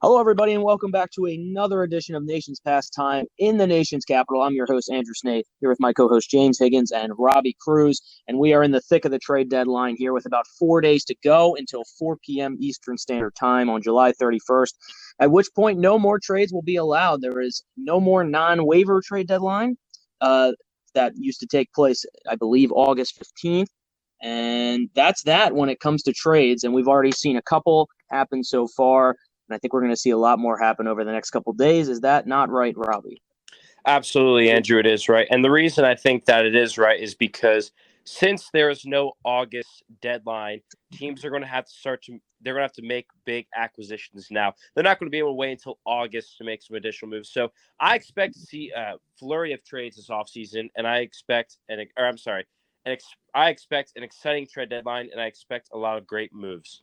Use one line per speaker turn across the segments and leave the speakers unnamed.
Hello, everybody, and welcome back to another edition of Nation's Pastime in the nation's capital. I'm your host, Andrew Snaith, here with my co-host, James Higgins and Robbie Cruz, and we are in the thick of the trade deadline here with about 4 days to go until 4 p.m. Eastern Standard Time on July 31st, at which point no more trades will be allowed. There is no more non-waiver trade deadline that used to take place, I believe, August 15th. And that's that when it comes to trades. And we've already seen a couple happen so far. And I think we're going to see a lot more happen over the next couple of days. Is that not right, Robbie?
Absolutely, Andrew, it is right. And the reason I think that it is right is because since there is no August deadline, teams are going to have to they're going to have to make big acquisitions now. They're not going to be able to wait until August to make some additional moves. So I expect to see a flurry of trades this offseason, and I expect I expect an exciting trade deadline, and I expect a lot of great moves.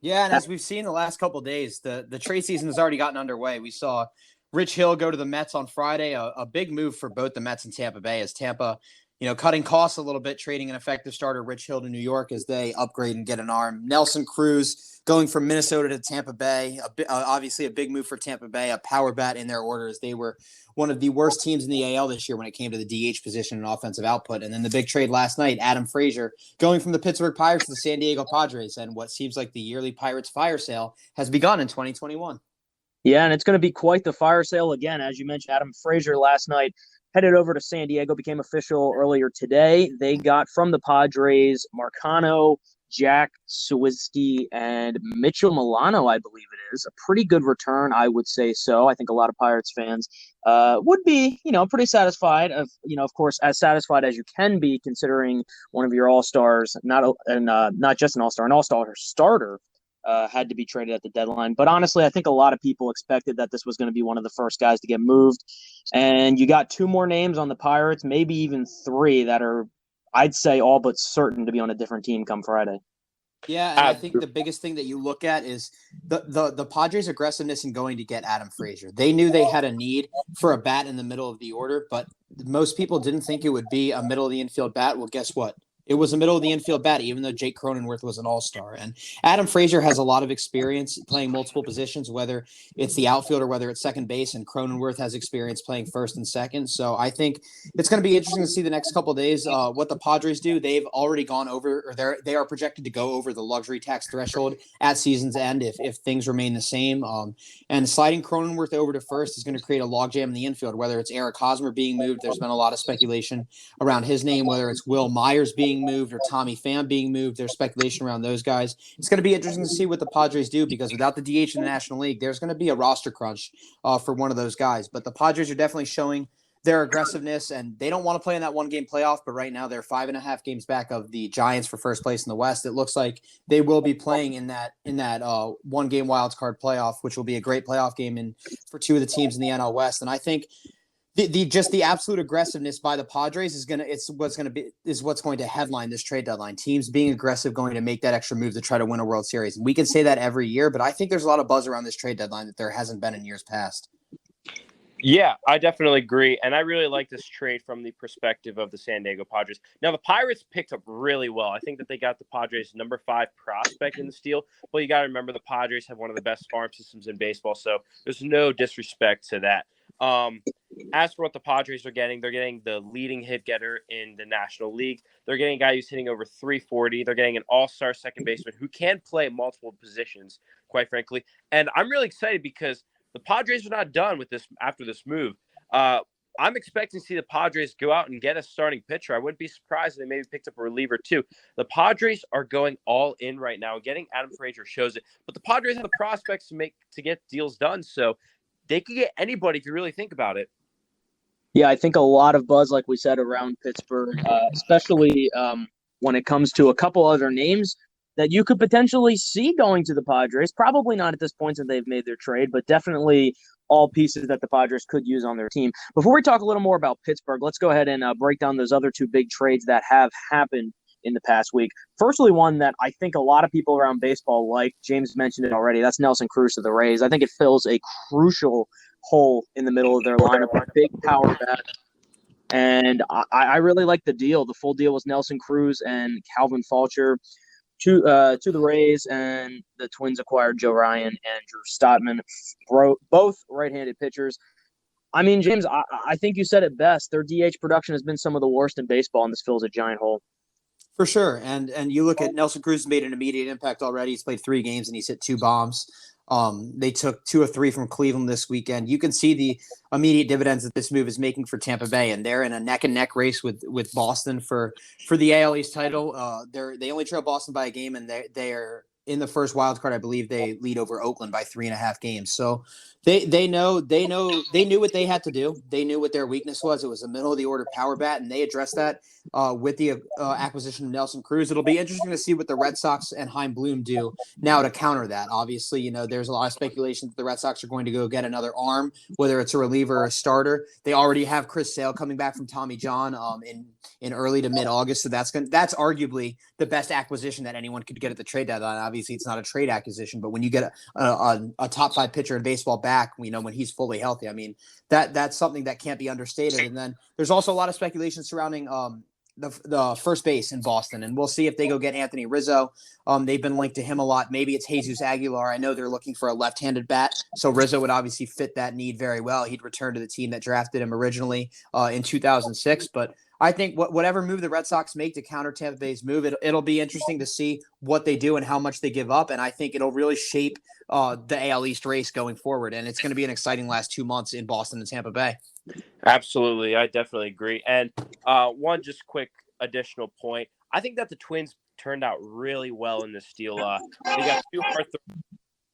Yeah, and as we've seen the last couple of days, the trade season has already gotten underway. We saw Rich Hill go to the Mets on Friday, a big move for both the Mets and Tampa Bay as Tampa, cutting costs a little bit, trading an effective starter, Rich Hill, to New York as they upgrade and get an arm. Nelson Cruz going from Minnesota to Tampa Bay, obviously a big move for Tampa Bay, a power bat in their order as they were one of the worst teams in the AL this year when it came to the DH position and offensive output. And then the big trade last night, Adam Frazier going from the Pittsburgh Pirates to the San Diego Padres, and what seems like the yearly Pirates fire sale has begun in 2021.
Yeah, and it's going to be quite the fire sale again. As you mentioned, Adam Frazier last night headed over to San Diego, became official earlier today. They got from the Padres Marcano, Jack Suwinski, and Mitchell Milano, I believe it is. A pretty good return, I would say so. I think a lot of Pirates fans would be, pretty satisfied. Of course, as satisfied as you can be considering one of your all-stars, not just an all-star, an all-star starter, had to be traded at the deadline. But honestly, I think a lot of people expected that this was going to be one of the first guys to get moved. And you got two more names on the Pirates, maybe even three that are, I'd say, all but certain to be on a different team come Friday.
Yeah, and I think the biggest thing that you look at is the Padres' aggressiveness in going to get Adam Frazier. They knew they had a need for a bat in the middle of the order, but most people didn't think it would be a middle of the infield bat. Well, guess what? It was a middle of the infield bat, even though Jake Cronenworth was an all-star. And Adam Frazier has a lot of experience playing multiple positions, whether it's the outfield or whether it's second base, and Cronenworth has experience playing first and second. So I think it's going to be interesting to see the next couple of days what the Padres do. They've already gone over, or they are projected to go over the luxury tax threshold at season's end if things remain the same. And sliding Cronenworth over to first is going to create a logjam in the infield, whether it's Eric Hosmer being moved. There's been a lot of speculation around his name, whether it's Will Myers being moved or Tommy Pham being moved. There's speculation around those guys. It's going to be interesting to see what the Padres do, because without the DH in the National League, there's going to be a roster crunch for one of those guys. But the Padres are definitely showing their aggressiveness, and they don't want to play in that one-game playoff, but right now they're 5.5 games back of the Giants for first place in the West. It looks like they will be playing in that one-game wild card playoff, which will be a great playoff game for two of the teams in the NL West. And I think the absolute aggressiveness by the Padres is what's going to headline this trade deadline. Teams being aggressive, going to make that extra move to try to win a World Series. And we can say that every year, but I think there's a lot of buzz around this trade deadline that there hasn't been in years past.
Yeah, I definitely agree. And I really like this trade from the perspective of the San Diego Padres. Now, the Pirates picked up really well. I think that they got the Padres' number 5 prospect in the steal. But you got to remember the Padres have one of the best farm systems in baseball, so there's no disrespect to that. As for what the Padres are getting, they're getting the leading hit getter in the National League. They're getting a guy who's hitting over 340. They're getting an all-star second baseman who can play multiple positions, quite frankly. And I'm really excited because the Padres are not done with this after this move. I'm expecting to see the Padres go out and get a starting pitcher. I wouldn't be surprised if they maybe picked up a reliever too. The Padres are going all in right now. Getting Adam Frazier shows it. But the Padres have the prospects to get deals done. So they could get anybody if you really think about it.
Yeah, I think a lot of buzz, like we said, around Pittsburgh, especially when it comes to a couple other names that you could potentially see going to the Padres. Probably not at this point since they've made their trade, but definitely all pieces that the Padres could use on their team. Before we talk a little more about Pittsburgh, let's go ahead and break down those other two big trades that have happened in the past week. Firstly, one that I think a lot of people around baseball like, James mentioned it already, that's Nelson Cruz to the Rays. I think it fills a crucial hole in the middle of their lineup, a big power bat. And I really like the deal. The full deal was Nelson Cruz and Calvin Fulcher. to the Rays, and the Twins acquired Joe Ryan and Drew Stoutman, both right-handed pitchers. I mean, James, I think you said it best. Their DH production has been some of the worst in baseball, and this fills a giant hole.
For sure. And you look at Nelson Cruz made an immediate impact already. He's played 3 games and he's hit 2 bombs. They took 2 of 3 from Cleveland this weekend. You can see the immediate dividends that this move is making for Tampa Bay, and they're in a neck and neck race with Boston for the AL East title. They only trail Boston by a game, and they are in the first wild card. I believe they lead over Oakland by 3.5 games. So they knew what they had to do. They knew what their weakness was. It was a middle of the order power bat, and they addressed that with the acquisition of Nelson Cruz. It'll be interesting to see what the Red Sox and Chaim Bloom do now to counter that. Obviously, there's a lot of speculation that the Red Sox are going to go get another arm, whether it's a reliever or a starter. They already have Chris Sale coming back from Tommy John in early to mid-August, so that's arguably the best acquisition that anyone could get at the trade deadline. Obviously, it's not a trade acquisition, but when you get a top 5 pitcher in baseball back, when he's fully healthy, I mean that's something that can't be understated. And then there's also a lot of speculation surrounding the first base in Boston, and we'll see if they go get Anthony Rizzo. They've been linked to him a lot. Maybe it's Jesus Aguilar. I know they're looking for a left-handed bat, so Rizzo would obviously fit that need very well. He'd return to the team that drafted him originally in 2006, but I think whatever move the Red Sox make to counter Tampa Bay's move, it'll be interesting to see what they do and how much they give up, and I think it'll really shape the AL East race going forward, and it's going to be an exciting last 2 months in Boston and Tampa Bay.
Absolutely. I definitely agree. And one just quick additional point. I think that the Twins turned out really well in this deal. They got 2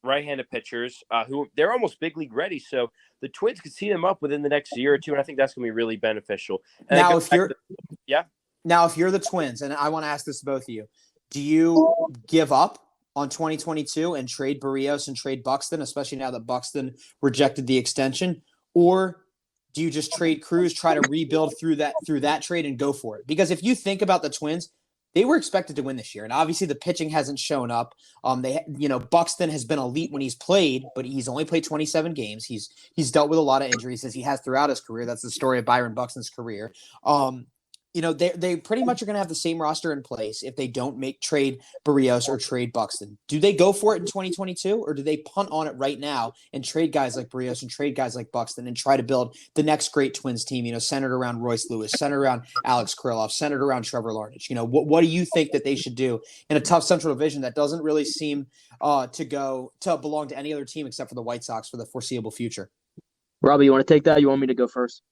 right-handed pitchers who they're almost big league ready. So the Twins could see them up within the next year or two, and I think that's going to be really beneficial. And
now, if you're the Twins, and I want to ask this to both of you, do you give up on 2022 and trade Barrios and trade Buxton, especially now that Buxton rejected the extension, or do you just trade Cruz, try to rebuild through that trade and go for it? Because if you think about the Twins, they were expected to win this year, and obviously the pitching hasn't shown up. Buxton has been elite when he's played, but he's only played 27 games. He's dealt with a lot of injuries as he has throughout his career. That's the story of Byron Buxton's career. They pretty much are going to have the same roster in place if they don't trade Barrios or trade Buxton. Do they go for it in 2022, or do they punt on it right now and trade guys like Barrios and trade guys like Buxton and try to build the next great Twins team, centered around Royce Lewis, centered around Alex Kirilloff, centered around Trevor Larnach? What do you think that they should do in a tough Central Division that doesn't really seem to belong to any other team except for the White Sox for the foreseeable future?
Robbie, you want to take that? You want me to go first?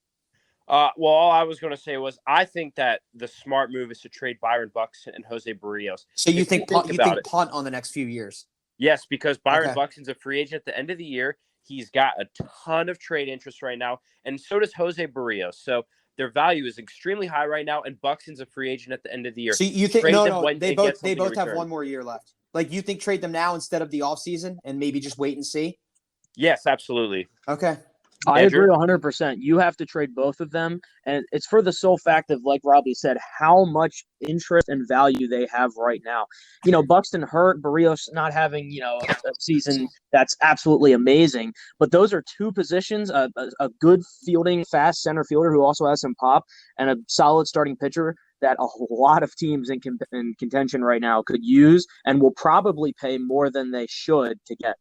Well, all I was going to say was I think that the smart move is to trade Byron Buxton and Jose Barrios.
So you think punt on the next few years?
Yes, because Byron Buxton's a free agent at the end of the year. He's got a ton of trade interest right now, and so does Jose Barrios. So their value is extremely high right now, and Buxton's a free agent at the end of the year.
So you think they both have 1 more year left. Like, you think trade them now instead of the offseason and maybe just wait and see?
Yes, absolutely.
Okay.
I agree 100%. You have to trade both of them, and it's for the sole fact of, like Robbie said, how much interest and value they have right now. Buxton hurt, Barrios not having, a season that's absolutely amazing, but those are 2 positions, a good fielding, fast center fielder who also has some pop, and a solid starting pitcher that a lot of teams in contention right now could use and will probably pay more than they should to get.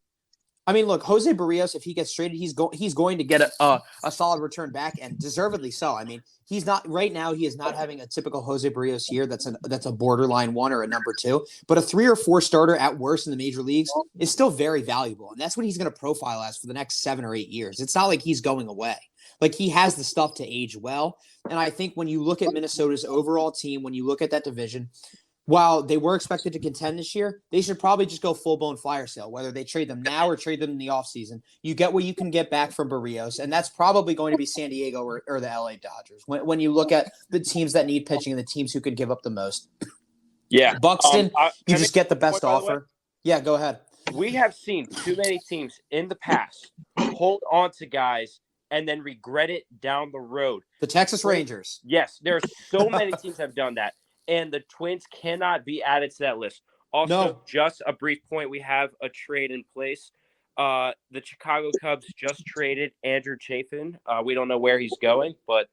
I mean, look, Jose Barrios, if he gets traded, he's going to get a solid return back, and deservedly so. I mean, he's not right now. He is not having a typical Jose Barrios year. That's a borderline 1 or a number 2, but a 3 or 4 starter at worst in the major leagues is still very valuable, and that's what he's going to profile as for the next 7 or 8 years. It's not like he's going away. Like, he has the stuff to age well, and I think when you look at Minnesota's overall team, when you look at that division, while they were expected to contend this year, they should probably just go full-blown fire sale, whether they trade them now or trade them in the offseason. You get what you can get back from Barrios, and that's probably going to be San Diego or the LA Dodgers when you look at the teams that need pitching and the teams who could give up the most.
Yeah.
Buxton, you just get the best offer. Yeah, go ahead.
We have seen too many teams in the past hold on to guys and then regret it down the road.
The Texas Rangers.
Yes, there are so many teams have done that. And the Twins cannot be added to that list. Also, just a brief point, we have a trade in place. The Chicago Cubs just traded Andrew Chafin. We don't know where he's going, but,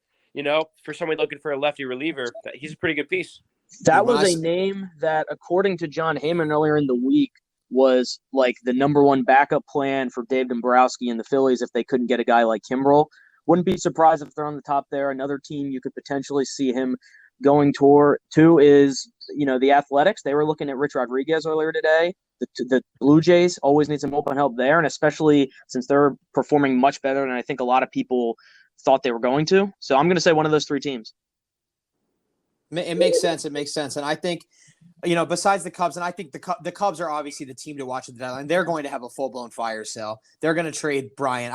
for somebody looking for a lefty reliever, he's a pretty good piece.
That was a name that, according to John Heyman earlier in the week, was like the number one backup plan for Dave Dombrowski and the Phillies if they couldn't get a guy like Kimbrel. Wouldn't be surprised if they're on the top there. Another team you could potentially see him going to is, the Athletics. They were looking at Rich Rodriguez earlier today. The Blue Jays always need some open help there, and especially since they're performing much better than I think a lot of people thought they were going to. So I'm going to say one of those three teams.
It makes sense. And I think, besides the Cubs, and I think the Cubs are obviously the team to watch at the deadline. They're going to have a full-blown fire sale. They're going to trade Bryant.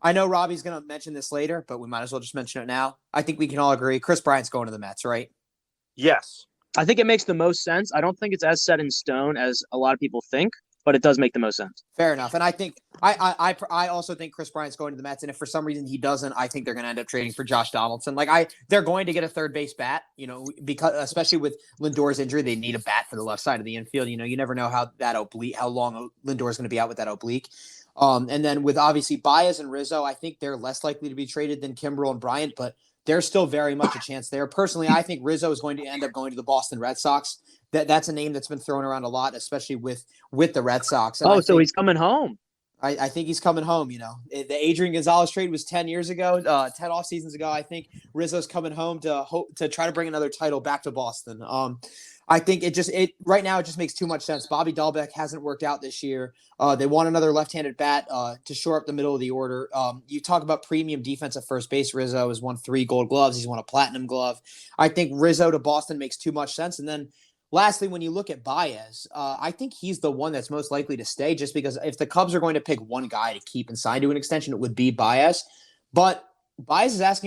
I know Robbie's going to mention this later, but we might as well just mention it now. I think we can all agree Chris Bryant's going to the Mets, right?
Yes.
I think it makes the most sense. I don't think it's as set in stone as a lot of people think, but it does make the most sense.
Fair enough. And I think I also think Chris Bryant's going to the Mets. And if for some reason he doesn't, I think they're going to end up trading for Josh Donaldson. They're going to get a third base bat, because especially with Lindor's injury, they need a bat for the left side of the infield. You never know how long Lindor's going to be out with that oblique. And then with obviously Baez and Rizzo, I think they're less likely to be traded than Kimbrel and Bryant, but there's still very much a chance there. Personally, I think Rizzo is going to end up going to the Boston Red Sox. That's a name that's been thrown around a lot, especially with the Red Sox. And
so he's coming home.
I think he's coming home. The Adrian Gonzalez trade was 10 years ago, 10 off seasons ago. I think Rizzo's coming home to try to bring another title back to Boston. I think right now it just makes too much sense. Bobby Dahlbeck hasn't worked out this year. They want another left-handed bat to shore up the middle of the order. You talk about premium defense at first base. Rizzo has won 3 Gold Gloves. He's won a Platinum Glove. I think Rizzo to Boston makes too much sense. And then lastly, when you look at Baez, I think he's the one that's most likely to stay, just because if the Cubs are going to pick one guy to keep and sign to an extension, it would be Baez. But Baez is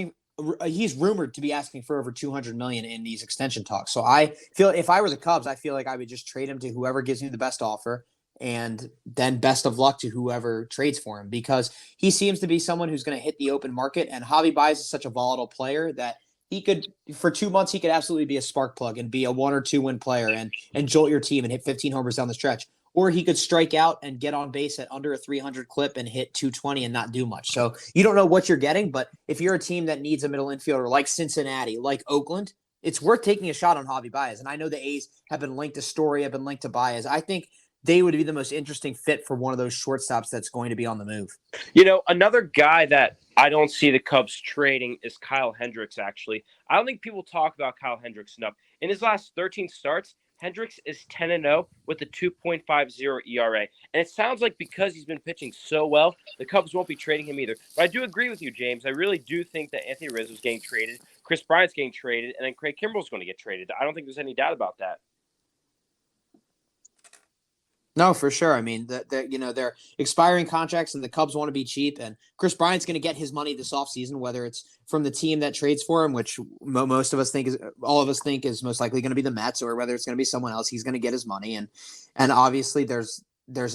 he's rumored to be asking for over $200 million in these extension talks. So I feel if I were the Cubs, I feel like I would just trade him to whoever gives me the best offer, and then best of luck to whoever trades for him, because he seems to be someone who's going to hit the open market. And Javi Baez is such a volatile player that he could, for 2 months, he could absolutely be a spark plug and be a 1 or 2 win player and jolt your team and hit 15 homers down the stretch. Or he could strike out and get on base at under a 300 clip and hit 220 and not do much. So you don't know what you're getting, but if you're a team that needs a middle infielder like Cincinnati, like Oakland, it's worth taking a shot on Javi Baez. And I know the A's have been linked to Story, have been linked to Baez. I think they would be the most interesting fit for one of those shortstops that's going to be on the move.
Another guy that I don't see the Cubs trading is Kyle Hendricks, actually. I don't think people talk about Kyle Hendricks enough. In his last 13 starts, Hendricks is 10-0 with a 2.50 ERA. And it sounds like because he's been pitching so well, the Cubs won't be trading him either. But I do agree with you, James. I really do think that Anthony Rizzo's getting traded, Chris Bryant's getting traded, and then Craig Kimbrel's going to get traded. I don't think there's any doubt about that.
No, for sure. I mean, they're expiring contracts, and the Cubs want to be cheap. And Chris Bryant's going to get his money this offseason, whether it's from the team that trades for him, which most of us think all of us think is most likely going to be the Mets, or whether it's going to be someone else. He's going to get his money, and obviously there's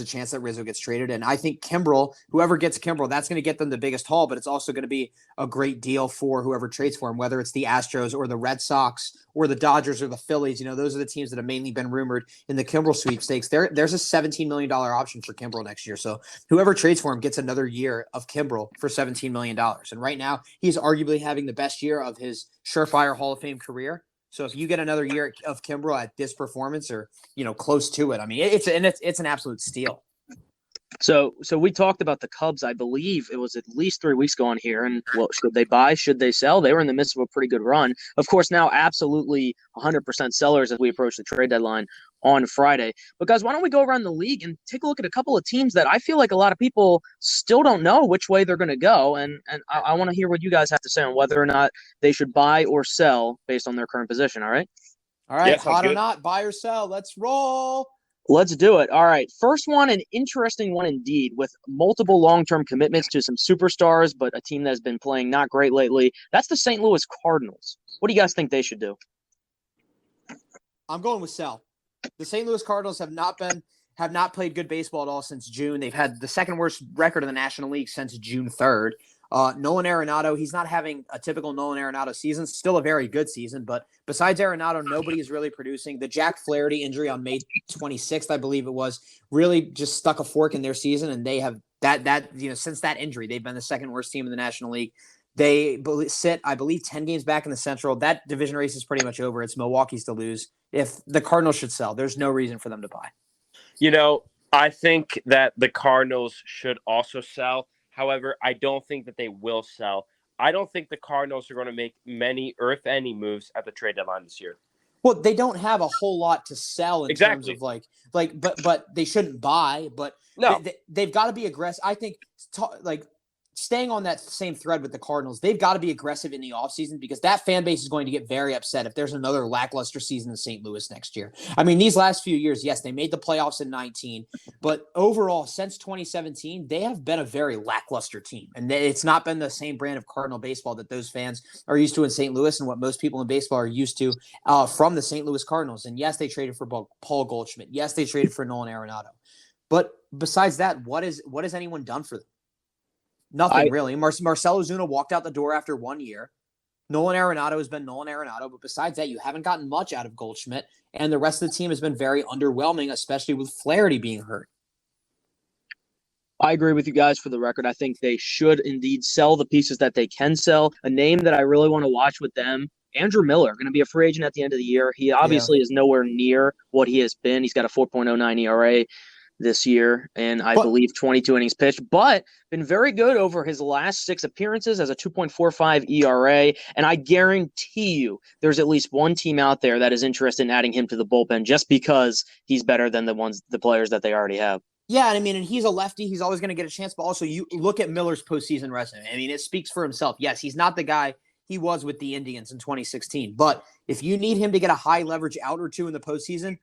a chance that Rizzo gets traded. And I think Kimbrel, whoever gets Kimbrel, that's going to get them the biggest haul, but it's also going to be a great deal for whoever trades for him, whether it's the Astros or the Red Sox or the Dodgers or the Phillies. Those are the teams that have mainly been rumored in the Kimbrel sweepstakes. There's a $17 million option for Kimbrel next year. So whoever trades for him gets another year of Kimbrel for $17 million. And right now he's arguably having the best year of his surefire Hall of Fame career. So if you get another year of Kimbrel at this performance, or close to it, I mean, it's an absolute steal.
So we talked about the Cubs. I believe it was at least 3 weeks ago on here. And should they buy? Should they sell? They were in the midst of a pretty good run. Of course, now absolutely 100% sellers as we approach the trade deadline on Friday. But guys, why don't we go around the league and take a look at a couple of teams that I feel like a lot of people still don't know which way they're going to go. And I want to hear what you guys have to say on whether or not they should buy or sell based on their current position. All right.
All right. Yeah, hot or not, buy or sell. Let's roll.
Let's do it. All right. First one, an interesting one indeed, with multiple long-term commitments to some superstars, but a team that has been playing not great lately. That's the St. Louis Cardinals. What do you guys think they should do?
I'm going with sell. The St. Louis Cardinals have not played good baseball at all since June. They've had the second worst record in the National League since June 3rd. Nolan Arenado, he's not having a typical Nolan Arenado season. Still a very good season, but besides Arenado, nobody is really producing. The Jack Flaherty injury on May 26th, I believe it was, really just stuck a fork in their season, and they have since that injury, they've been the second worst team in the National League. sit, I believe, 10 games back in the Central. That division race is pretty much over. It's Milwaukee's to lose. If the Cardinals should sell, there's no reason for them to buy.
I think that the Cardinals should also sell. However, I don't think that they will sell. I don't think the Cardinals are going to make many or if any moves at the trade deadline this year.
Well, they don't have a whole lot to sell in terms of but they shouldn't buy. But
no,
they've got to be aggressive. I think staying on that same thread with the Cardinals, they've got to be aggressive in the offseason because that fan base is going to get very upset if there's another lackluster season in St. Louis next year. I mean, these last few years, yes, they made the playoffs in 19, but overall, since 2017, they have been a very lackluster team. And it's not been the same brand of Cardinal baseball that those fans are used to in St. Louis and what most people in baseball are used to from the St. Louis Cardinals. And yes, they traded for Paul Goldschmidt. Yes, they traded for Nolan Arenado. But besides that, what has anyone done for them? Nothing really. Marcell Ozuna walked out the door after 1 year. Nolan Arenado has been Nolan Arenado, but besides that, you haven't gotten much out of Goldschmidt, and the rest of the team has been very underwhelming, especially with Flaherty being hurt.
I agree with you guys. For the record, I think they should indeed sell the pieces that they can sell. A name that I really want to watch with them, Andrew Miller, going to be a free agent at the end of the year. He obviously is nowhere near what he has been. He's got a 4.09 ERA this year, and I believe 22 innings pitched, but been very good over his last 6 appearances as a 2.45 ERA, and I guarantee you there's at least one team out there that is interested in adding him to the bullpen just because he's better than the players that they already have.
Yeah, and he's a lefty. He's always going to get a chance, but also you look at Miller's postseason resume. I mean, it speaks for himself. Yes, he's not the guy he was with the Indians in 2016, but if you need him to get a high leverage out or two in the postseason,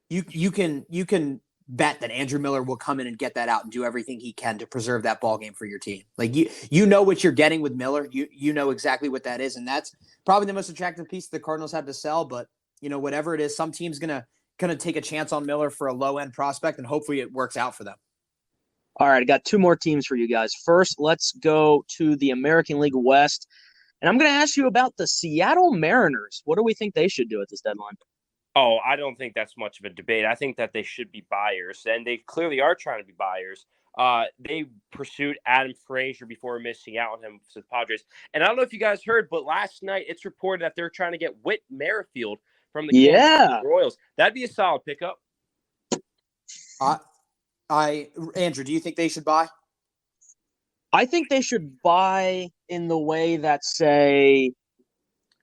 you can bet that Andrew Miller will come in and get that out and do everything he can to preserve that ball game for your team. Like you know what you're getting with Miller. You know exactly what that is, and that's probably the most attractive piece the Cardinals have to sell. But whatever it is, some team's gonna take a chance on Miller for a low end prospect, and hopefully it works out for them.
All right, I got 2 more teams for you guys. First, let's go to the American League West, and I'm going to ask you about the Seattle Mariners. What do we think they should do at this deadline?
Oh, I don't think that's much of a debate. I think that they should be buyers, and they clearly are trying to be buyers. They pursued Adam Frazier before missing out on him to the Padres. And I don't know if you guys heard, but last night it's reported that they're trying to get Whit Merrifield from the Kansas City Royals. That'd be a solid pickup.
Andrew, do you think they should buy?
I think they should buy in the way that, say,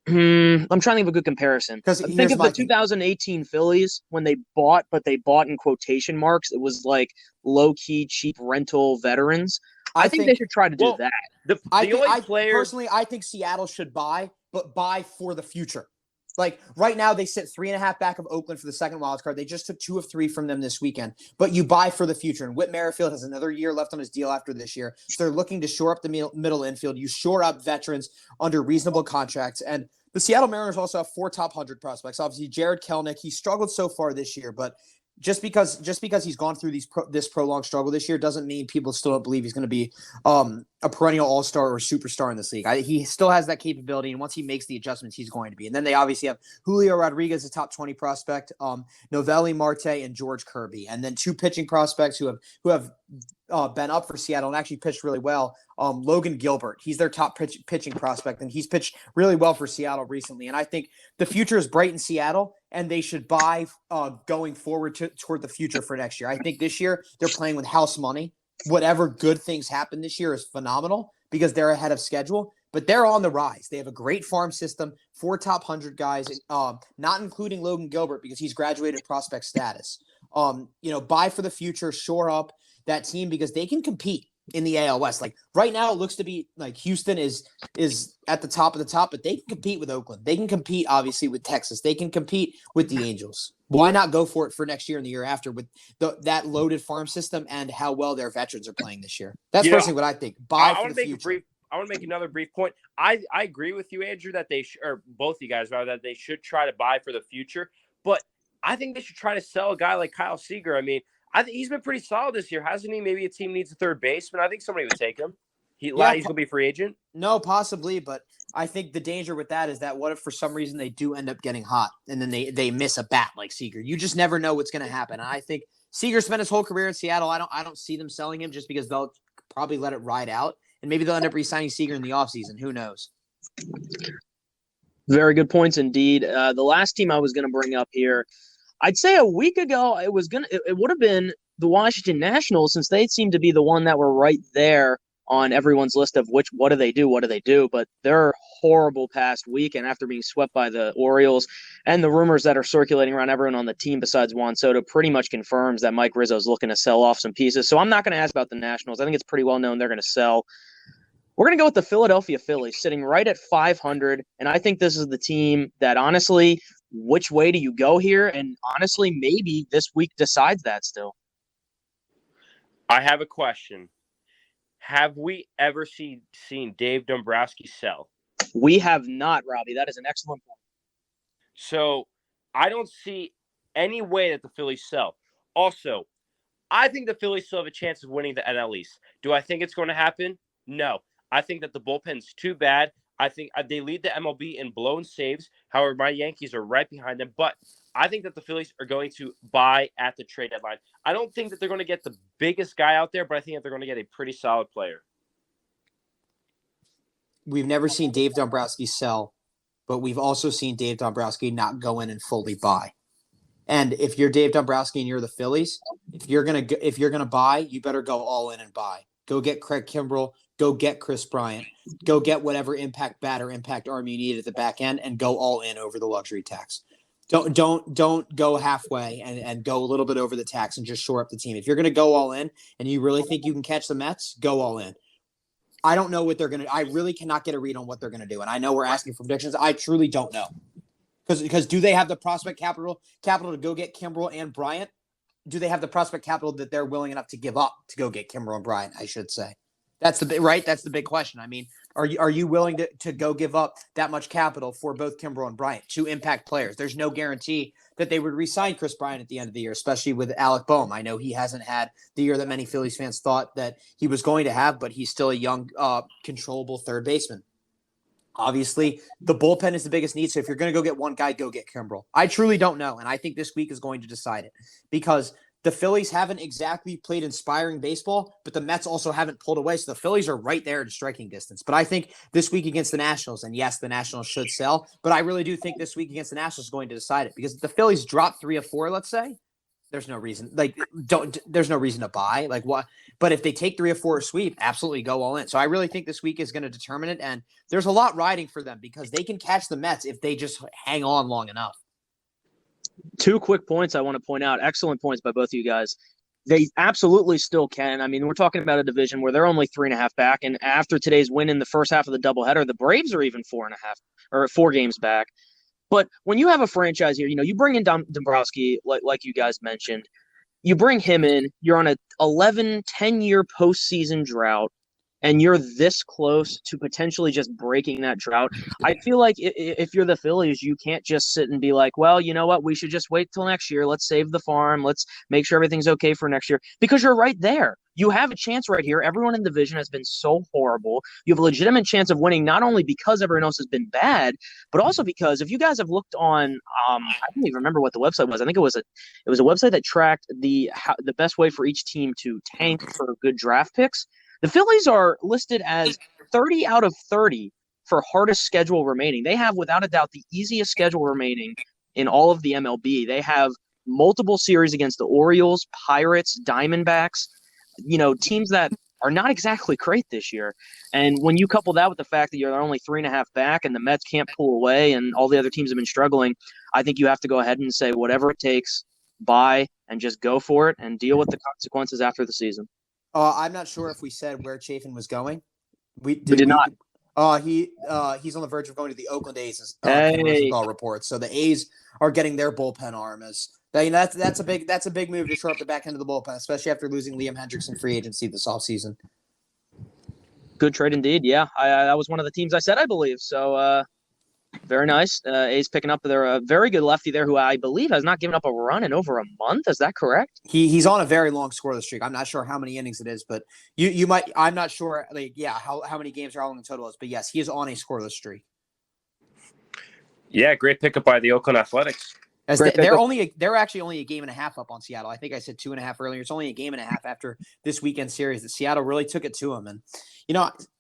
I'm trying to think of a good comparison. Think of the 2018 Phillies when they bought, but they bought in quotation marks. It was like low-key, cheap rental veterans. I think they should try to do that.
Personally, I think Seattle should buy, but buy for the future. Like right now, they sit 3.5 back of Oakland for the second wild card. They just took 2 of 3 from them this weekend. But you buy for the future. And Whit Merrifield has another year left on his deal after this year. So they're looking to shore up the middle infield. You shore up veterans under reasonable contracts. And the Seattle Mariners also have 4 top 100 prospects. Obviously, Jared Kelenic, he struggled so far this year, but just because he's gone through this prolonged struggle this year doesn't mean people still don't believe he's going to be a perennial all-star or superstar in this league. He still has that capability, and once he makes the adjustments, he's going to be. And then they obviously have Julio Rodriguez, a top 20 prospect, Novelli Marte, and George Kirby, and then 2 pitching prospects who have been up for Seattle and actually pitched really well. Logan Gilbert, he's their top pitching prospect, and he's pitched really well for Seattle recently. And I think the future is bright in Seattle, and they should buy going forward toward the future for next year. I think this year they're playing with house money. Whatever good things happen this year is phenomenal because they're ahead of schedule, but they're on the rise. They have a great farm system, 4 top 100 guys, not including Logan Gilbert because he's graduated prospect status. Buy for the future, shore up that team because they can compete in the AL West. Like right now, it looks to be like Houston is at the top of the top, but they can compete with Oakland. They can compete, obviously, with Texas. They can compete with the Angels. Why not go for it for next year and the year after with that loaded farm system and how well their veterans are playing this year? That's personally what I think. Buy for the future.
I want to make another brief point. I agree with you, Andrew, that or both you guys, rather, that they should try to buy for the future. But I think they should try to sell a guy like Kyle Seager. I mean, I think he's been pretty solid this year, hasn't he? Maybe a team needs a third baseman. I think somebody would take him. He's going to be a free agent.
No, possibly, but I think the danger with that is that what if for some reason they do end up getting hot and then they miss a bat like Seager? You just never know what's going to happen. And I think Seager spent his whole career in Seattle. I don't see them selling him just because they'll probably let it ride out. And maybe they'll end up re-signing Seager in the offseason. Who knows?
Very good points indeed. The last team I was going to bring up here, I'd say a week ago, it would have been the Washington Nationals, since they seem to be the one that were right there on everyone's list of what do they do. But they're horrible past week, and after being swept by the Orioles, and the rumors that are circulating around everyone on the team besides Juan Soto pretty much confirms that Mike Rizzo is looking to sell off some pieces. So I'm not going to ask about the Nationals. I think it's pretty well known they're going to sell. We're going to go with the Philadelphia Phillies, sitting right at 500, and I think this is the team that, honestly, which way do you go here? And honestly, maybe this week decides that still.
I have a question. Have we ever seen Dave Dombrowski sell?
We have not, Robbie. That is an excellent point.
So I don't see any way that the Phillies sell. Also, I think the Phillies still have a chance of winning the NL East. Do I think it's going to happen? No. I think that the bullpen's too bad. I think they lead the MLB in blown saves. However, my Yankees are right behind them. But I think that the Phillies are going to buy at the trade deadline. I don't think that they're going to get the biggest guy out there, but I think that they're going to get a pretty solid player.
We've never seen Dave Dombrowski sell, but we've also seen Dave Dombrowski not go in and fully buy. And if you're Dave Dombrowski and you're the Phillies, if you're gonna buy, you better go all in and buy. Go get Craig Kimbrell. Go get Chris Bryant. Go get whatever impact bat or impact arm you need at the back end, and go all in over the luxury tax. Don't go halfway and go a little bit over the tax and just shore up the team. If you're gonna go all in and you really think you can catch the Mets, go all in. I don't know what they're gonna. I really cannot get a read on what they're gonna do, and I know we're asking for predictions. I truly don't know. Because do they have the prospect capital to go get Kimbrell and Bryant? Do they have the prospect capital that they're willing enough to give up to go get Kimbrell and Bryant? I should say. That's the big question. I mean, are you willing to go give up that much capital for both Kimbrell and Bryant, two impact players? There's no guarantee that they would re-sign Chris Bryant at the end of the year, especially with Alec Boehm. I know he hasn't had the year that many Phillies fans thought that he was going to have, but he's still a young, controllable third baseman. Obviously, the bullpen is the biggest need. So if you're going to go get one guy, go get Kimbrell. I truly don't know, and I think this week is going to decide it because the Phillies haven't exactly played inspiring baseball, but the Mets also haven't pulled away. So the Phillies are right there in striking distance. But I think this week against the Nationals, and yes, the Nationals should sell, but I really do think this week against the Nationals is going to decide it because if the Phillies drop 3 of 4, let's say, there's no reason. There's no reason to buy. Like what? But if they take 3 or 4 sweep, absolutely go all in. So I really think this week is going to determine it. And there's a lot riding for them because they can catch the Mets if they just hang on long enough.
2 quick points I want to point out. Excellent points by both of you guys. They absolutely still can. I mean, we're talking about a division where they're only 3.5 back. And after today's win in the first half of the doubleheader, the Braves are even 4.5 or 4 games back. But when you have a franchise here, you bring in Dombrowski, like you guys mentioned, you bring him in, you're on a 10-year postseason drought, and you're this close to potentially just breaking that drought. I feel like if you're the Phillies, you can't just sit and be like, well, you know what? We should just wait till next year. Let's save the farm. Let's make sure everything's okay for next year because you're right there. You have a chance right here. Everyone in the division has been so horrible. You have a legitimate chance of winning not only because everyone else has been bad, but also because if you guys have looked on, I don't even remember what the website was. I think it was a website that tracked the best way for each team to tank for good draft picks. The Phillies are listed as 30 out of 30 for hardest schedule remaining. They have, without a doubt, the easiest schedule remaining in all of the MLB. They have multiple series against the Orioles, Pirates, Diamondbacks, teams that are not exactly great this year. And when you couple that with the fact that you're only 3.5 back and the Mets can't pull away and all the other teams have been struggling, I think you have to go ahead and say whatever it takes, buy, and just go for it and deal with the consequences after the season.
I'm not sure if we said where Chafin was going.
We did not.
He's on the verge of going to the Oakland A's. Ken Rosenthal reports. So the A's are getting their bullpen arm that's a big move to shore up the back end of the bullpen, especially after losing Liam Hendriks in free agency this offseason.
Good trade indeed. Yeah, that was one of the teams I said, I believe. So very nice. A's picking up their very good lefty there, who I believe has not given up a run in over a month. Is that correct?
He's on a very long scoreless streak. I'm not sure how many innings it is, but you might. I'm not sure. How many games are all in the total is, but yes, he is on a scoreless streak.
Yeah, great pickup by the Oakland Athletics.
As
Great
they're
pickup.
they're actually only a game and a half up on Seattle. I think I said 2.5 earlier. It's only a game and a half after this weekend series that Seattle really took it to them. And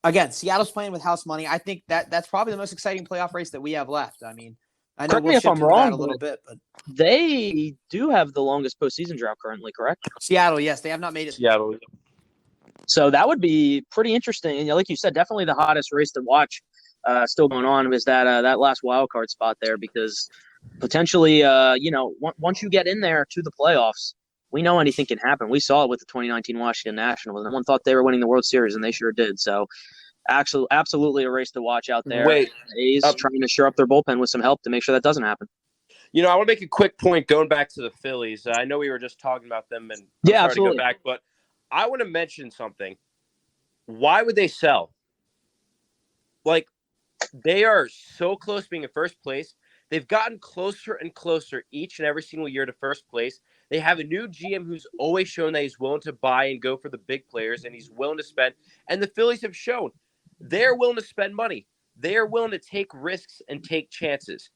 again, Seattle's playing with house money. I think that's probably the most exciting playoff race that we have left. I mean, I know
Correct
we'll
me if
shift
I'm
into that
wrong,
a little
but
bit, but
they do have the longest postseason drought currently, correct?
Seattle, yes, they have not made it.
Seattle.
So that would be pretty interesting. And like you said, definitely the hottest race to watch still going on was that last wild card spot there, because potentially, once you get in there to the playoffs, we know anything can happen. We saw it with the 2019 Washington Nationals. No one thought they were winning the World Series, and they sure did. So actually, absolutely a race to watch out there.
Wait,
A's trying to shore up their bullpen with some help to make sure that doesn't happen.
I want to make a quick point going back to the Phillies. I know we were just talking about them, and I'm sorry
absolutely.
to go back, but I want to mention something. Why would they sell? Like, they are so close to being in first place. They've gotten closer and closer each and every single year to first place. They have a new GM who's always shown that he's willing to buy and go for the big players, and he's willing to spend. And the Phillies have shown they're willing to spend money. They are willing to take risks and take chances.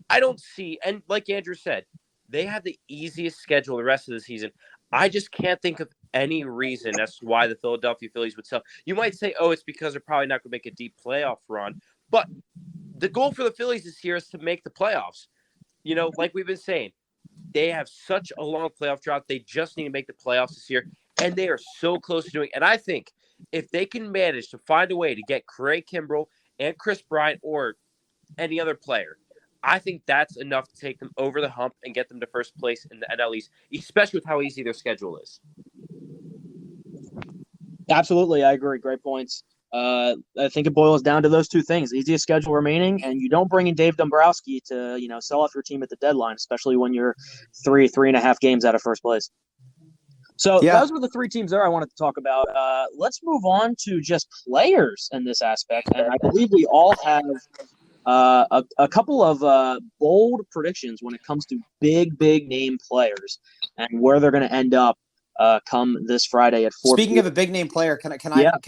I don't see, and like Andrew said, they have the easiest schedule the rest of the season. I just can't think of any reason as to why the Philadelphia Phillies would sell. You might say, oh, it's because they're probably not going to make a deep playoff run. But the goal for the Phillies this year is to make the playoffs. Like we've been saying, they have such a long playoff drought. They just need to make the playoffs this year, and they are so close to doing it. And I think if they can manage to find a way to get Craig Kimbrell and Chris Bryant or any other player, I think that's enough to take them over the hump and get them to first place in the NL East, especially with how easy their schedule is.
Absolutely, I agree. Great points. I think it boils down to those two things: easiest schedule remaining, and you don't bring in Dave Dombrowski to sell off your team at the deadline, especially when you're 3.5 games out of first place. So those were the three teams there I wanted to talk about. Let's move on to just players in this aspect, and I believe we all have a couple of bold predictions when it comes to big name players and where they're going to end up come this Friday at 4
Speaking of a big name player, can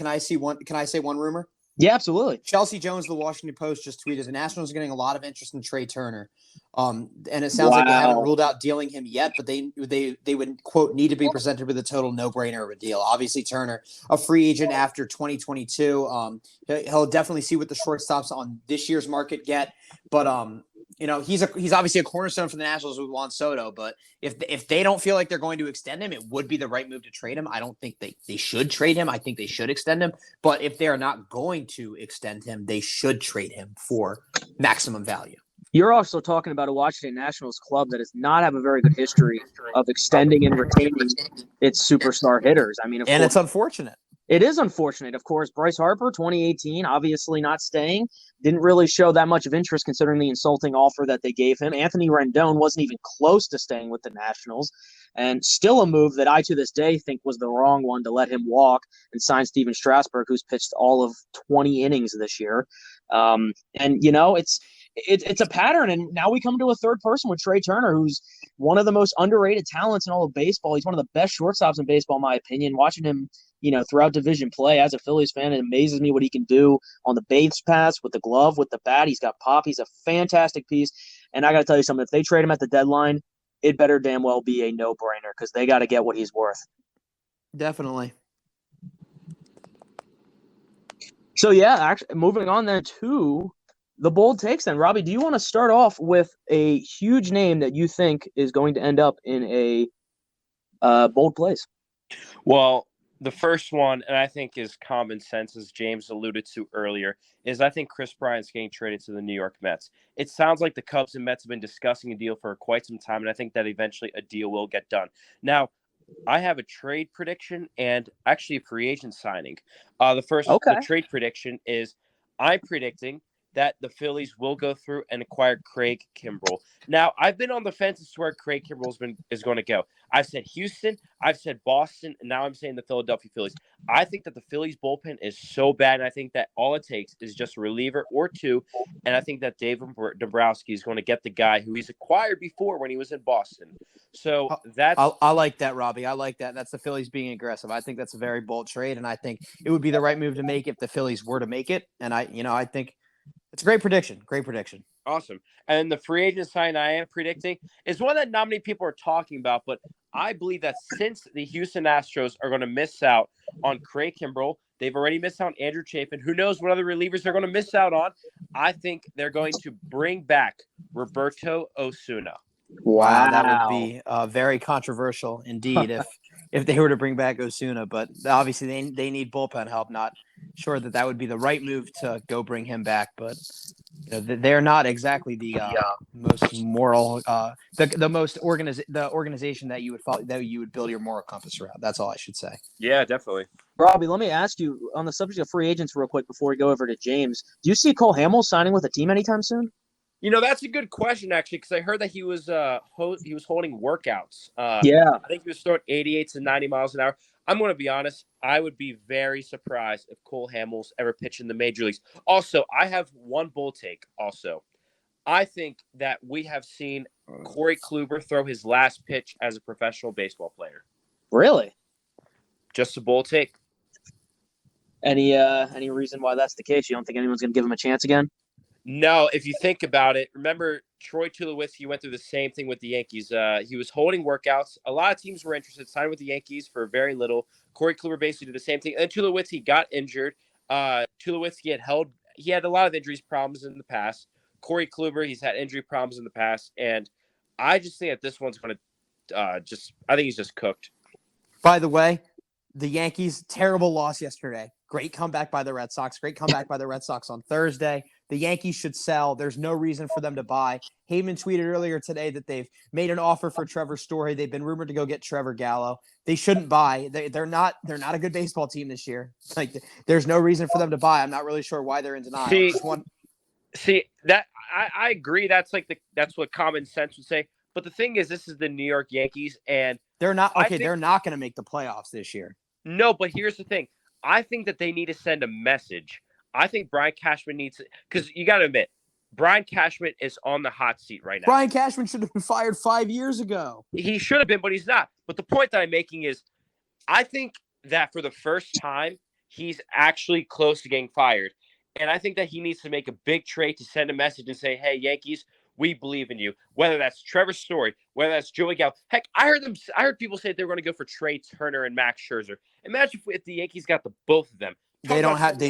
I say one rumor?
Yeah, absolutely.
Chelsea Jones, the Washington Post, just tweeted the Nationals are getting a lot of interest in Trey Turner. And it sounds like they haven't ruled out dealing him yet, but they would, quote, need to be presented with a total no-brainer of a deal. Obviously, Turner, a free agent after 2022. He'll definitely see what the shortstops on this year's market get. But he's obviously a cornerstone for the Nationals with Juan Soto. But if they don't feel like they're going to extend him, it would be the right move to trade him. I don't think they should trade him. I think they should extend him. But if they are not going to extend him, they should trade him for maximum value.
You're also talking about a Washington Nationals club that does not have a very good history of extending and retaining its superstar hitters. I mean, of course,
it's unfortunate.
It is unfortunate. Of course, Bryce Harper, 2018, obviously not staying. Didn't really show that much of interest considering the insulting offer that they gave him. Anthony Rendon wasn't even close to staying with the Nationals. And still a move that I, to this day, think was the wrong one to let him walk and sign Steven Strasburg, who's pitched all of 20 innings this year. It's a pattern, and now we come to a third person with Trey Turner, who's one of the most underrated talents in all of baseball. He's one of the best shortstops in baseball, in my opinion. Watching him, throughout division play as a Phillies fan, it amazes me what he can do on the base pass, with the glove, with the bat. He's got pop. He's a fantastic piece. And I got to tell you something, if they trade him at the deadline, it better damn well be a no-brainer because they got to get what he's worth.
Definitely.
So, yeah, actually, moving on then to the bold takes then. Robbie, do you want to start off with a huge name that you think is going to end up in a bold place?
Well, the first one, and I think is common sense, as James alluded to earlier, is I think Chris Bryant's getting traded to the New York Mets. It sounds like the Cubs and Mets have been discussing a deal for quite some time, and I think that eventually a deal will get done. Now, I have a trade prediction and actually a free agent signing. The trade prediction is I'm predicting that the Phillies will go through and acquire Craig Kimbrell. Now, I've been on the fence as to where Craig Kimbrell is going to go. I've said Houston, I've said Boston, and now I'm saying the Philadelphia Phillies. I think that the Phillies bullpen is so bad, and I think that all it takes is just a reliever or two, and I think that Dave Dombrowski is going to get the guy who he's acquired before when he was in Boston. So
I like that, Robbie. I like that. That's the Phillies being aggressive. I think that's a very bold trade, and I think it would be the right move to make if the Phillies were to make it. And I think it's a great prediction. Great prediction.
Awesome. And the free agent sign I am predicting is one that not many people are talking about, but I believe that since the Houston Astros are going to miss out on Craig Kimbrell, they've already missed out on Andrew Chafin. Who knows what other relievers they're going to miss out on? I think they're going to bring back Roberto Osuna.
Wow, that would
Wow.
be very controversial indeed if they were to bring back Osuna. But obviously, they need bullpen help. Not sure that would be the right move to go bring him back. But they're not exactly the most moral, the organization that you would follow, that you would build your moral compass around. That's all I should say.
Yeah, definitely.
Robbie, let me ask you on the subject of free agents real quick before we go over to James. Do you see Cole Hamels signing with a team anytime soon?
That's a good question actually, because I heard that he was holding workouts.
Yeah.
I think he was throwing 88 to 90 miles an hour. I'm going to be honest. I would be very surprised if Cole Hamels ever pitched in the major leagues. Also, I have one bull take. Also, I think that we have seen Corey Kluber throw his last pitch as a professional baseball player.
Really?
Just a bull take.
Any reason why that's the case? You don't think anyone's going to give him a chance again?
No, if you think about it, remember Troy Tulowitzki went through the same thing with the Yankees. He was holding workouts. A lot of teams were interested, signed with the Yankees for very little. Corey Kluber basically did the same thing. And Tulowitzki got injured. Tulowitzki he had a lot of injuries problems in the past. Corey Kluber, he's had injury problems in the past. And I just think that this one's going to I think he's just cooked.
By the way, the Yankees, terrible loss yesterday. Great comeback by the Red Sox. Great comeback by the Red Sox on Thursday. The Yankees should sell. There's no reason for them to buy. Heyman tweeted earlier today that they've made an offer for Trevor Story. They've been rumored to go get Trevor Gallo. They shouldn't buy. They're not a good baseball team this year. Like, there's no reason for them to buy. I'm not really sure why they're in denial.
See that I agree. That's what common sense would say. But the thing is, this is the New York Yankees, and
they're not okay. They're not going to make the playoffs this year.
No, but here's the thing. I think that they need to send a message. I think Brian Cashman needs – because you got to admit, Brian Cashman is on the hot seat right now.
Brian Cashman should have been fired 5 years ago.
He should have been, but he's not. But the point that I'm making is I think that for the first time, he's actually close to getting fired. And I think that he needs to make a big trade to send a message and say, hey, Yankees, we believe in you. Whether that's Trevor Story, whether that's Joey Gallo. Heck, I heard people say they were going to go for Trey Turner and Max Scherzer. Imagine if the Yankees got the both of them.
They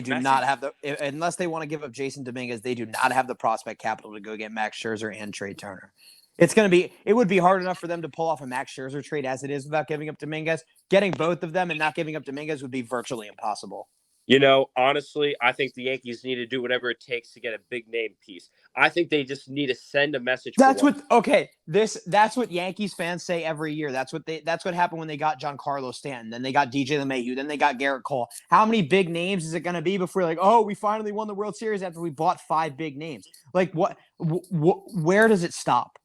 do not have unless they want to give up Jason Dominguez, they do not have the prospect capital to go get Max Scherzer and Trey Turner. It would be hard enough for them to pull off a Max Scherzer trade as it is without giving up Dominguez. Getting both of them and not giving up Dominguez would be virtually impossible.
Honestly, I think the Yankees need to do whatever it takes to get a big name piece. I think they just need to send a message.
That's what Yankees fans say every year. That's what happened when they got Giancarlo Stanton. Then they got DJ LeMahieu. Then they got Garrett Cole. How many big names is it going to be before we finally won the World Series after we bought 5 big names? Like where does it stop?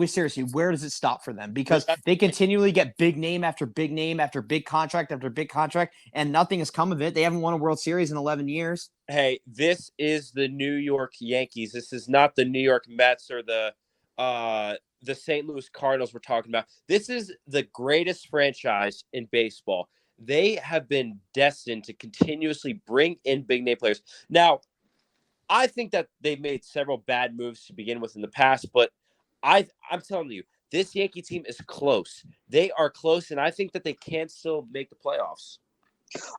Seriously, where does it stop for them? Because they continually get big name after big name after big contract after big contract, and nothing has come of it. They haven't won a World Series in 11 years.
Hey, this is the New York Yankees. This is not the New York Mets or the St. Louis Cardinals we're talking about. This is the greatest franchise in baseball. They have been destined to continuously bring in big name players. Now, I think that they've made several bad moves to begin with in the past, but I'm telling you, this Yankee team is close. They are close, and I think that they can still make the playoffs.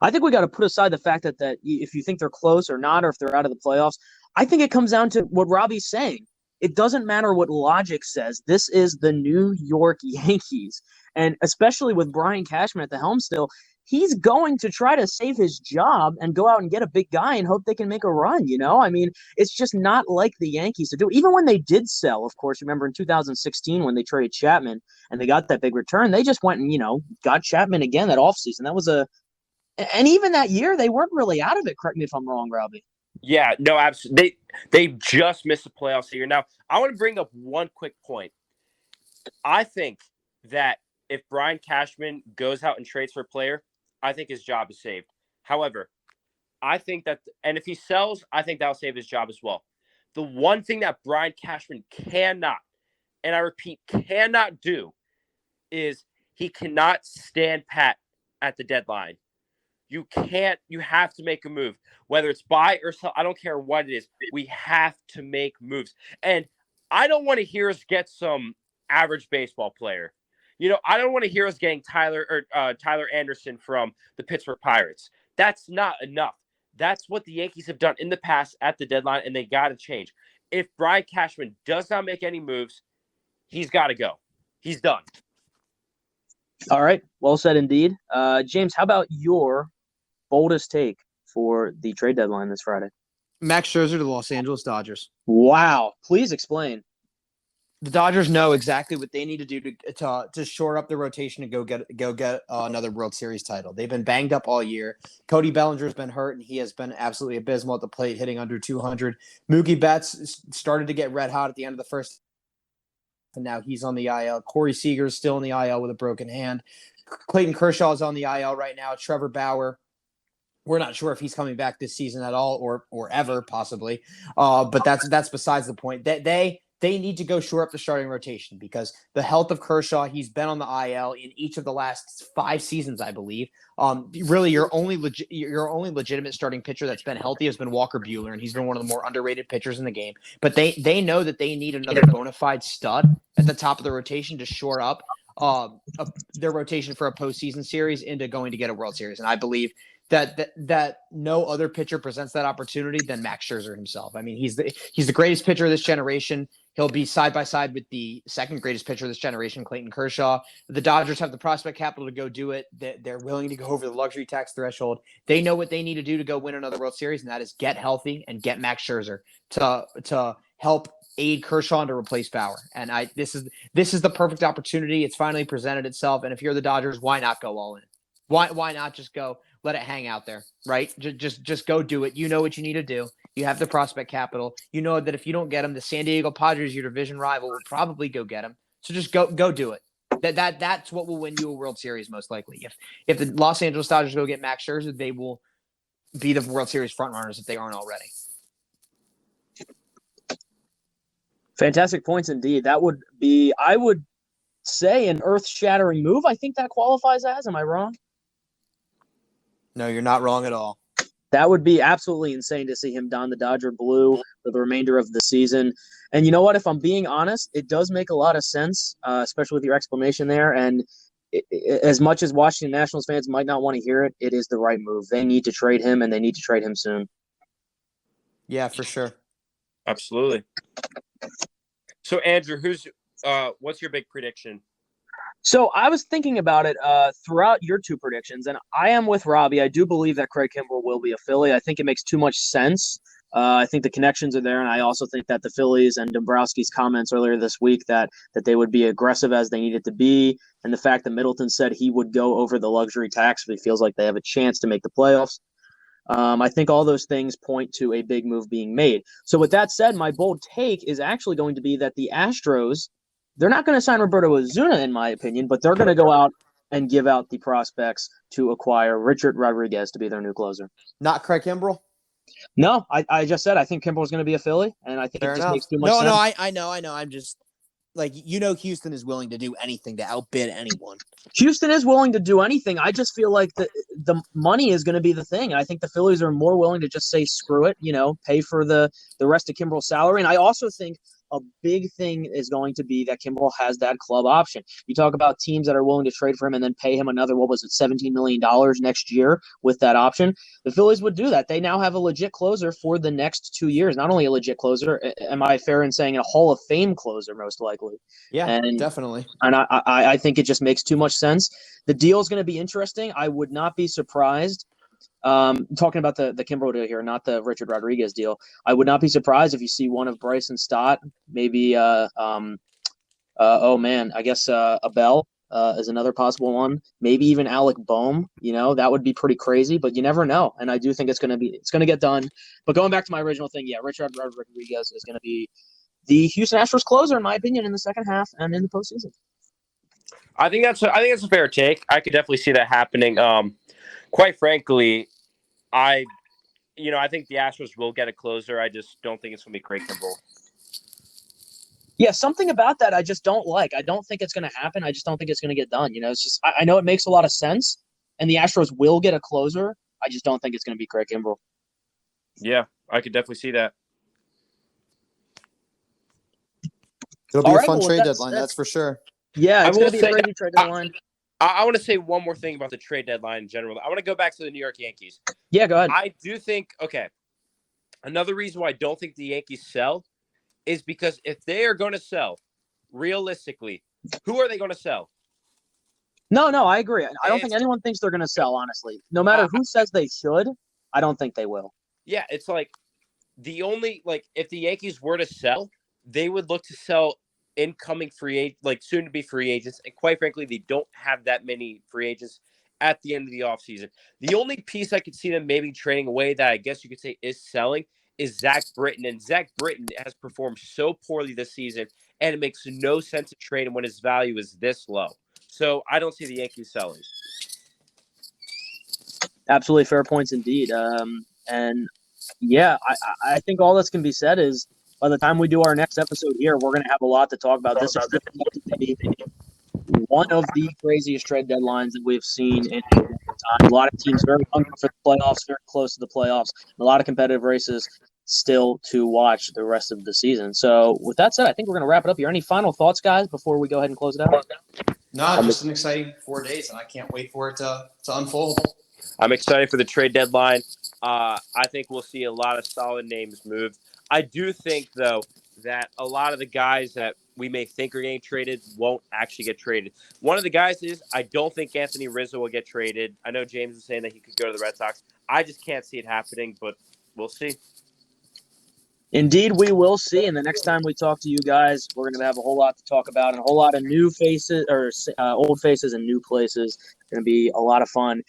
I think we got to put aside the fact that if you think they're close or not, or if they're out of the playoffs, I think it comes down to what Robbie's saying. It doesn't matter what logic says. This is the New York Yankees. And especially with Brian Cashman at the helm still, he's going to try to save his job and go out and get a big guy and hope they can make a run, I mean, it's just not like the Yankees to do. Even when they did sell, of course, remember in 2016 when they traded Chapman and they got that big return, they just went and, got Chapman again that offseason. That was and even that year, they weren't really out of it. Correct me if I'm wrong, Robbie.
Yeah, no, absolutely. They just missed the playoffs here. Now, I want to bring up one quick point. I think that if Brian Cashman goes out and trades for a player, I think his job is saved. However, I think that, and if he sells, I think that'll save his job as well. The one thing that Brian Cashman cannot, and I repeat, cannot do, is he cannot stand pat at the deadline. You have to make a move, whether it's buy or sell. I don't care what it is. We have to make moves. And I don't want to hear us get some average baseball player. I don't want to hear us getting Tyler Anderson from the Pittsburgh Pirates. That's not enough. That's what the Yankees have done in the past at the deadline, and they got to change. If Brian Cashman does not make any moves, he's got to go. He's done.
All right. Well said indeed. James, how about your boldest take for the trade deadline this Friday?
Max Scherzer to the Los Angeles Dodgers.
Wow. Please explain.
The Dodgers know exactly what they need to do to shore up the rotation and go get another World Series title. They've been banged up all year. Cody Bellinger's been hurt, and he has been absolutely abysmal at the plate, hitting under 200. Mookie Betts started to get red hot at the end of the first, and now he's on the IL. Corey Seager's still in the IL with a broken hand. Clayton Kershaw is on the IL right now. Trevor Bauer, we're not sure if he's coming back this season at all or ever possibly. But that's besides the point. That they need to go shore up the starting rotation because the health of Kershaw, he's been on the IL in each of the last 5 seasons, I believe. Really, your only legitimate starting pitcher that's been healthy has been Walker Buehler, and he's been one of the more underrated pitchers in the game. But they know that they need another bona fide stud at the top of the rotation to shore up their rotation for a postseason series into going to get a World Series. And I believe that no other pitcher presents that opportunity than Max Scherzer himself. I mean, he's the greatest pitcher of this generation. He'll be side by side with the second greatest pitcher of this generation, Clayton Kershaw. The Dodgers have the prospect capital to go do it. They're willing to go over the luxury tax threshold. They know what they need to do to go win another World Series, and that is get healthy and get Max Scherzer to help aid Kershaw to replace Bauer. And this is the perfect opportunity. It's finally presented itself. And if you're the Dodgers, why not go all in? Why not just go let it hang out there, right? Just go do it. You know what you need to do. You have the prospect capital. You know that if you don't get him, the San Diego Padres, your division rival, will probably go get him. So just go do it. That's what will win you a World Series most likely. If the Los Angeles Dodgers go get Max Scherzer, they will be the World Series frontrunners if they aren't already.
Fantastic points indeed. That would be, I would say, an earth-shattering move. I think that qualifies as. Am I wrong?
No, you're not wrong at all.
That would be absolutely insane to see him don the Dodger blue for the remainder of the season. And you know what? If I'm being honest, it does make a lot of sense, especially with your explanation there. And as much as Washington Nationals fans might not want to hear it, it is the right move. They need to trade him, and they need to trade him soon.
Yeah, for sure.
Absolutely. So, Andrew, what's your big prediction?
So I was thinking about it throughout your 2 predictions, and I am with Robbie. I do believe that Craig Kimbrell will be a Philly. I think it makes too much sense. I think the connections are there, and I also think that the Phillies and Dombrowski's comments earlier this week that they would be aggressive as they needed to be, and the fact that Middleton said he would go over the luxury tax if he feels like they have a chance to make the playoffs. I think all those things point to a big move being made. So with that said, my bold take is actually going to be that the Astros, they're not going to sign Roberto Ozuna, in my opinion, but they're going to go out and give out the prospects to acquire Richard Rodriguez to be their new closer.
Not Craig Kimbrell?
No, I just said I think Kimbrell's going to be a Philly, and I think it just makes too much sense.
No, I know. I'm just Houston is willing to do anything to outbid anyone.
Houston is willing to do anything. I just feel like the money is going to be the thing. I think the Phillies are more willing to just say screw it, pay for the rest of Kimbrell's salary. And I also think a big thing is going to be that Kimbrell has that club option. You talk about teams that are willing to trade for him and then pay him another, $17 million next year with that option. The Phillies would do that. They now have a legit closer for the next 2 years. Not only a legit closer, am I fair in saying a Hall of Fame closer, most likely?
Yeah, definitely.
And I think it just makes too much sense. The deal is going to be interesting. I would not be surprised. Talking about the Kimbrell deal here, not the Richard Rodriguez deal. I would not be surprised if you see one of Bryson Stott, maybe Abel is another possible one. Maybe even Alec Boehm. That would be pretty crazy, but you never know. And I do think it's going to get done. But going back to my original thing, yeah, Richard Rodriguez is going to be the Houston Astros closer, in my opinion, in the second half and in the postseason.
I think that's a fair take. I could definitely see that happening. Quite frankly, I think the Astros will get a closer. I just don't think it's going to be Craig Kimbrell.
Yeah, something about that I just don't like. I don't think it's going to happen. I just don't think it's going to get done. It's just I know it makes a lot of sense, and the Astros will get a closer. I just don't think it's going to be Craig Kimbrell.
Yeah, I could definitely see that.
It'll be a fun trade deadline, that's for sure.
Yeah, it's going to be a crazy trade deadline.
I want to say one more thing about the trade deadline in general. I want to go back to the New York Yankees.
Yeah, go ahead.
I do think, another reason why I don't think the Yankees sell is because if they are going to sell, realistically, who are they going to sell?
No, I agree. I don't think anyone thinks they're going to sell, honestly. No matter who says they should, I don't think they will.
Yeah, it's like the only, if the Yankees were to sell, they would look to sell incoming soon-to-be free agents. And quite frankly, they don't have that many free agents at the end of the offseason. The only piece I could see them maybe trading away that I guess you could say is selling is Zach Britton. And Zach Britton has performed so poorly this season, and it makes no sense to trade him when his value is this low. So I don't see the Yankees selling.
Absolutely fair points indeed. And yeah, I think all that's can be said is by the time we do our next episode here, we're going to have a lot to talk about. This is one of the craziest trade deadlines that we've seen in a long time. A lot of teams very hungry for the playoffs, very close to the playoffs, and a lot of competitive races still to watch the rest of the season. So with that said, I think we're going to wrap it up here. Any final thoughts, guys, before we go ahead and close it out?
No, just an exciting 4 days, and I can't wait for it to unfold.
I'm excited for the trade deadline. I think we'll see a lot of solid names moved. I do think, though, that a lot of the guys that we may think are getting traded won't actually get traded. One of the guys is I don't think Anthony Rizzo will get traded. I know James is saying that he could go to the Red Sox. I just can't see it happening, but we'll see.
Indeed, we will see. And the next time we talk to you guys, we're going to have a whole lot to talk about and a whole lot of new faces or old faces and new places. It's going to be a lot of fun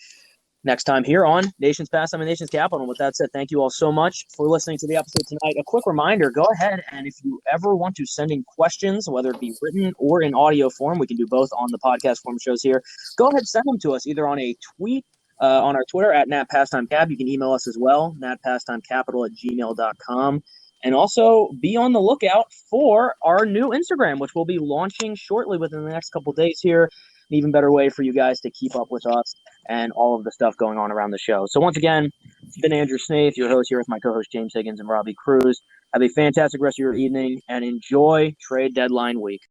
next time here on Nation's Pastime and Nation's Capital. And with that said, thank you all so much for listening to the episode tonight. A quick reminder, go ahead and if you ever want to send in questions, whether it be written or in audio form, we can do both on the podcast form shows here. Go ahead, send them to us either on a tweet on our Twitter at NatPastimeCap. You can email us as well, natpastimecapital@gmail.com. And also be on the lookout for our new Instagram, which will be launching shortly within the next couple of days here. An even better way for you guys to keep up with us and all of the stuff going on around the show. So once again, it's been Andrew Snaith, your host here with my co-host James Higgins and Robbie Cruz. Have a fantastic rest of your evening and enjoy trade deadline week.